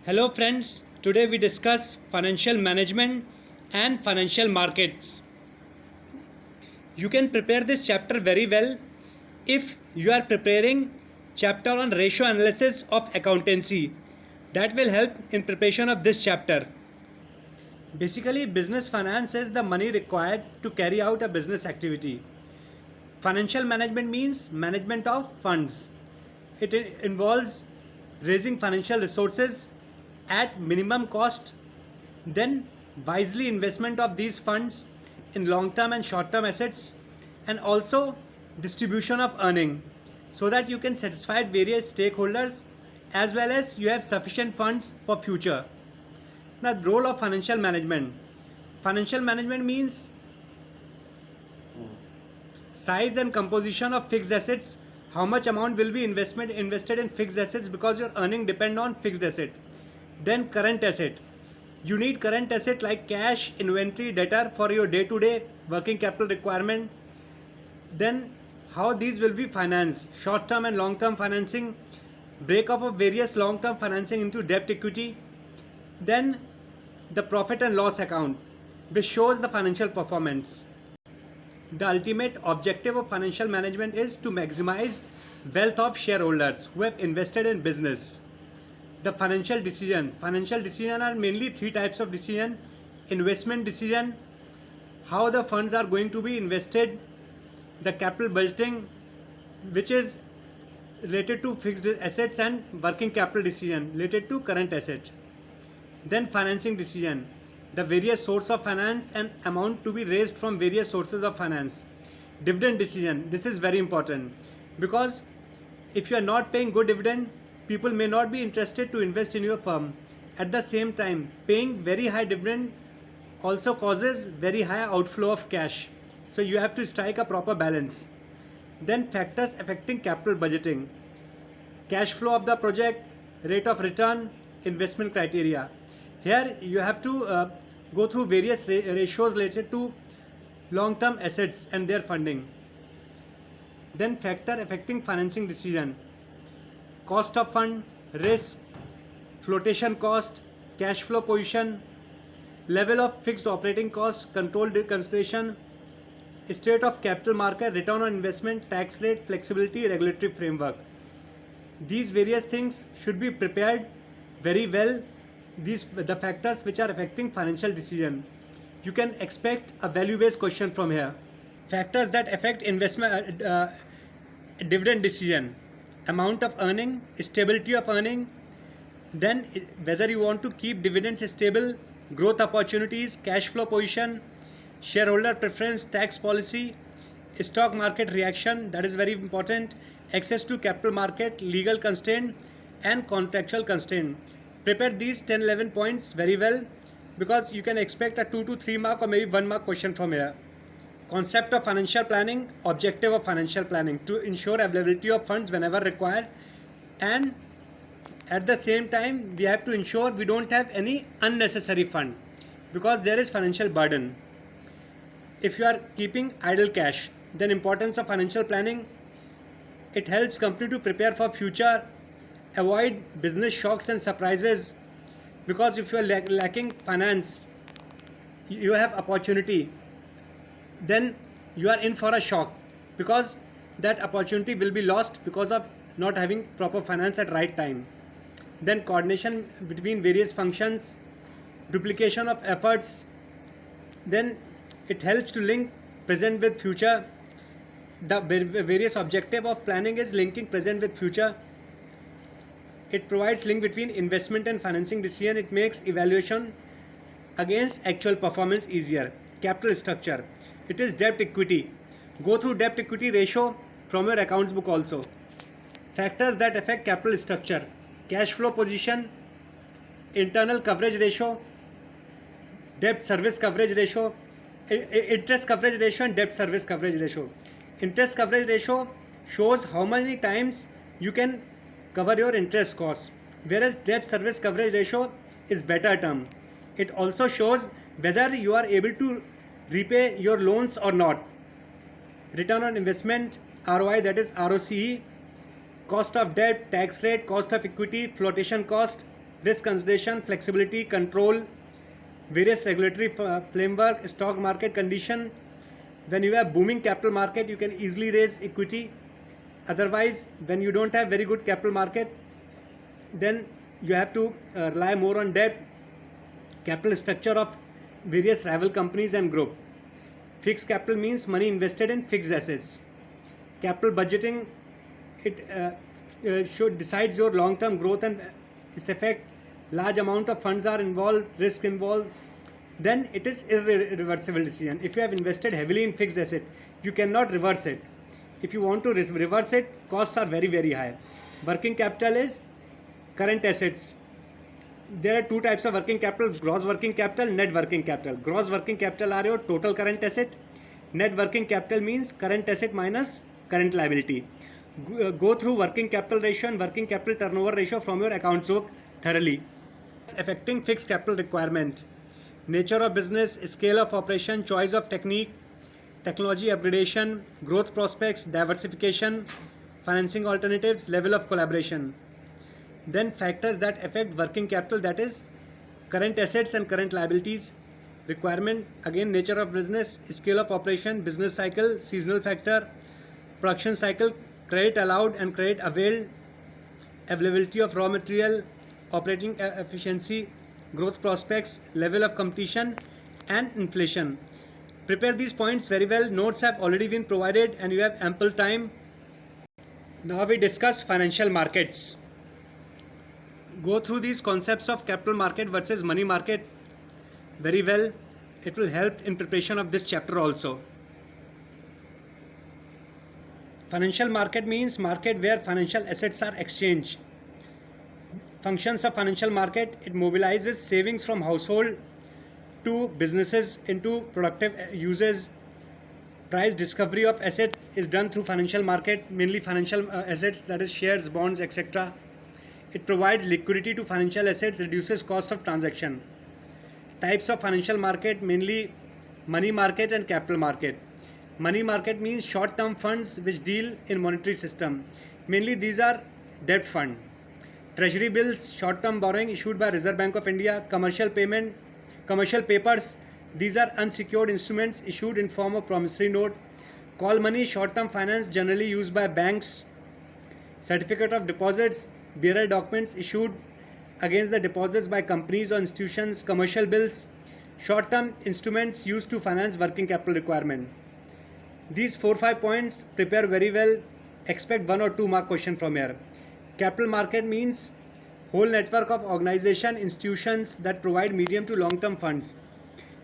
Hello friends, today we discuss financial management and financial markets. You can prepare this chapter very well if you are preparing chapter on ratio analysis of accountancy. That will help in preparation of this chapter. Basically, business finance is the money required to carry out a business activity. Financial management means management of funds. It involves raising financial resources at minimum cost, then wisely investment of these funds in long term and short term assets, and also distribution of earning so that you can satisfy various stakeholders as well as you have sufficient funds for future. Now, the role of financial management. Financial management means size and composition of fixed assets. How much amount will be invested in fixed assets because your earning depend on fixed asset. Then current asset. You need current asset like cash, inventory, debtor for your day-to-day working capital requirement. Then how these will be financed. Short-term and long-term financing. Breakup of various long-term financing into debt equity. Then the profit and loss account, which shows the financial performance. The ultimate objective of financial management is to maximize wealth of shareholders who have invested in business. The financial decision. Financial decision are mainly three types of decision. Investment decision, how the funds are going to be invested. The capital budgeting, which is related to fixed assets, and working capital decision related to current assets. Then financing decision, the various source of finance and amount to be raised from various sources of finance. Dividend decision, this is very important because if you are not paying good dividend, people may not be interested to invest in your firm. At the same time, paying very high dividend also causes very high outflow of cash. So you have to strike a proper balance. Then factors affecting capital budgeting, cash flow of the project, rate of return, investment criteria. Here you have to go through various ratios related to long-term assets and their funding. Then factor affecting financing decision, cost of fund, risk, flotation cost, cash flow position, level of fixed operating costs, controlled consideration, state of capital market, return on investment, tax rate, flexibility, regulatory framework. These various things should be prepared very well. The factors which are affecting financial decision. You can expect a value-based question from here. Factors that affect investment dividend decision, amount of earning, stability of earning, then whether you want to keep dividends stable, growth opportunities, cash flow position, shareholder preference, tax policy, stock market reaction, that is very important, access to capital market, legal constraint and contractual constraint. Prepare these 10-11 points very well because you can expect a 2 to 3 mark or maybe 1 mark question from here. Concept of financial planning, objective of financial planning to ensure availability of funds whenever required, and at the same time we have to ensure we don't have any unnecessary fund because there is financial burden. If you are keeping idle cash, then importance of financial planning, it helps company to prepare for future, avoid business shocks and surprises because if you are lacking finance, you have opportunity, then you are in for a shock because that opportunity will be lost because of not having proper finance at right time. Then coordination between various functions, duplication of efforts, then it helps to link present with future. The various objective of planning is linking present with future. It provides link between investment and financing decision. It makes evaluation against actual performance easier. Capital structure, it is debt equity. Go through debt equity ratio from your accounts book also. Factors that affect capital structure, cash flow position, internal coverage ratio, debt service coverage ratio, interest coverage ratio and debt service coverage ratio. Interest coverage ratio shows how many times you can cover your interest costs, whereas debt service coverage ratio is better term. It also shows whether you are able to repay your loans or not. Return on investment, ROI, that is ROCE, cost of debt, tax rate, cost of equity, flotation cost, risk consideration, flexibility, control, various regulatory framework, stock market condition. When you have booming capital market, you can easily raise equity. Otherwise, when you don't have very good capital market, then you have to rely more on debt, capital structure of various rival companies and group. Fixed capital means money invested in fixed assets. Capital budgeting, it should decides your long-term growth and its effect. Large amount of funds are involved, risk involved, then it is irreversible decision. If you have invested heavily in fixed asset, you cannot reverse it. If you want to reverse it, costs are very, very high. Working capital is current assets. There are two types of working capital: gross working capital, net working capital. Gross working capital are your total current asset. Net working capital means current asset minus current liability. Go through working capital ratio and working capital turnover ratio from your accounts book thoroughly. Affecting fixed capital requirement: nature of business, scale of operation, choice of technique, technology upgradation, growth prospects, diversification, financing alternatives, level of collaboration. Then factors that affect working capital, that is current assets and current liabilities. Requirement, again nature of business, scale of operation, business cycle, seasonal factor, production cycle, credit allowed and credit availed, availability of raw material, operating efficiency, growth prospects, level of competition, and inflation. Prepare these points very well. Notes have already been provided and you have ample time. Now we discuss financial markets. Go through these concepts of capital market versus money market very well. It will help in preparation of this chapter also. Financial market means market where financial assets are exchanged. Functions of financial market: it mobilizes savings from household to businesses into productive uses. Price discovery of asset is done through financial market, mainly financial assets, that is shares, bonds, etc. It provides liquidity to financial assets, reduces cost of transaction. Types of financial market: mainly money market and capital market. Money market means short-term funds which deal in monetary system. Mainly these are debt fund. Treasury bills, short-term borrowing issued by Reserve Bank of India. Commercial papers, these are unsecured instruments issued in form of promissory note. Call money, short-term finance generally used by banks. Certificate of deposits, bearer documents issued against the deposits by companies or institutions. Commercial bills, short-term instruments used to finance working capital requirement. These 4-5 points prepare very well. Expect 1 or 2 mark question from here. Capital market means whole network of organization, institutions that provide medium to long-term funds.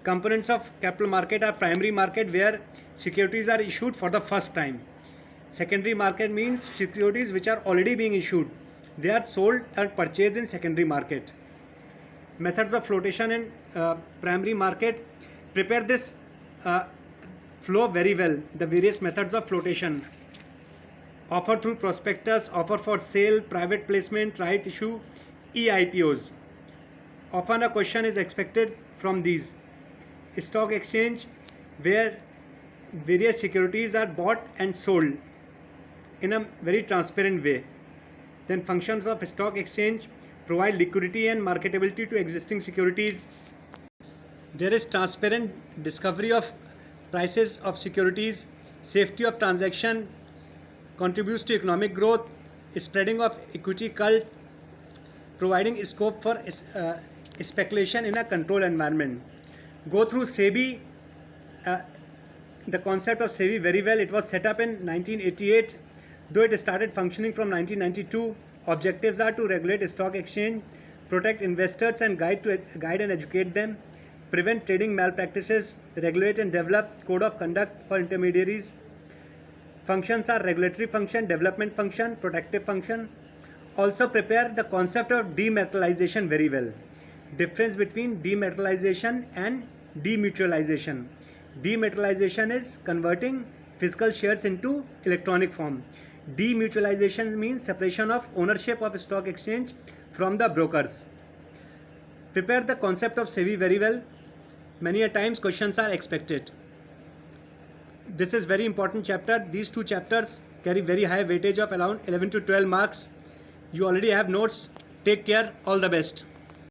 Components of capital market are primary market, where securities are issued for the first time. Secondary market means securities which are already being issued. They are sold and purchased in secondary market. Methods of flotation in primary market. Prepare this flow very well. The various methods of flotation: offer through prospectus, offer for sale, private placement, right issue, e-IPOs. Often a question is expected from these. Stock exchange, where various securities are bought and sold in a very transparent way. Then functions of stock exchange: provide liquidity and marketability to existing securities. There is transparent discovery of prices of securities, safety of transaction, contributes to economic growth, spreading of equity cult, providing scope for speculation in a controlled environment. Go through SEBI, the concept of SEBI very well. It was set up in 1988, though it started functioning from 1992. Objectives are to regulate stock exchange, protect investors and guide and educate them, prevent trading malpractices, regulate and develop code of conduct for intermediaries. Functions are regulatory function, development function, protective function. Also prepare the concept of dematerialization very well. Difference between dematerialization and demutualization. Dematerialization is converting physical shares into electronic form. Demutualization means separation of ownership of stock exchange from the brokers. Prepare the concept of SEBI very well. Many a times questions are expected. This is very important chapter. These 2 chapters carry very high weightage of around 11 to 12 marks. You already have notes. Take care. All the best.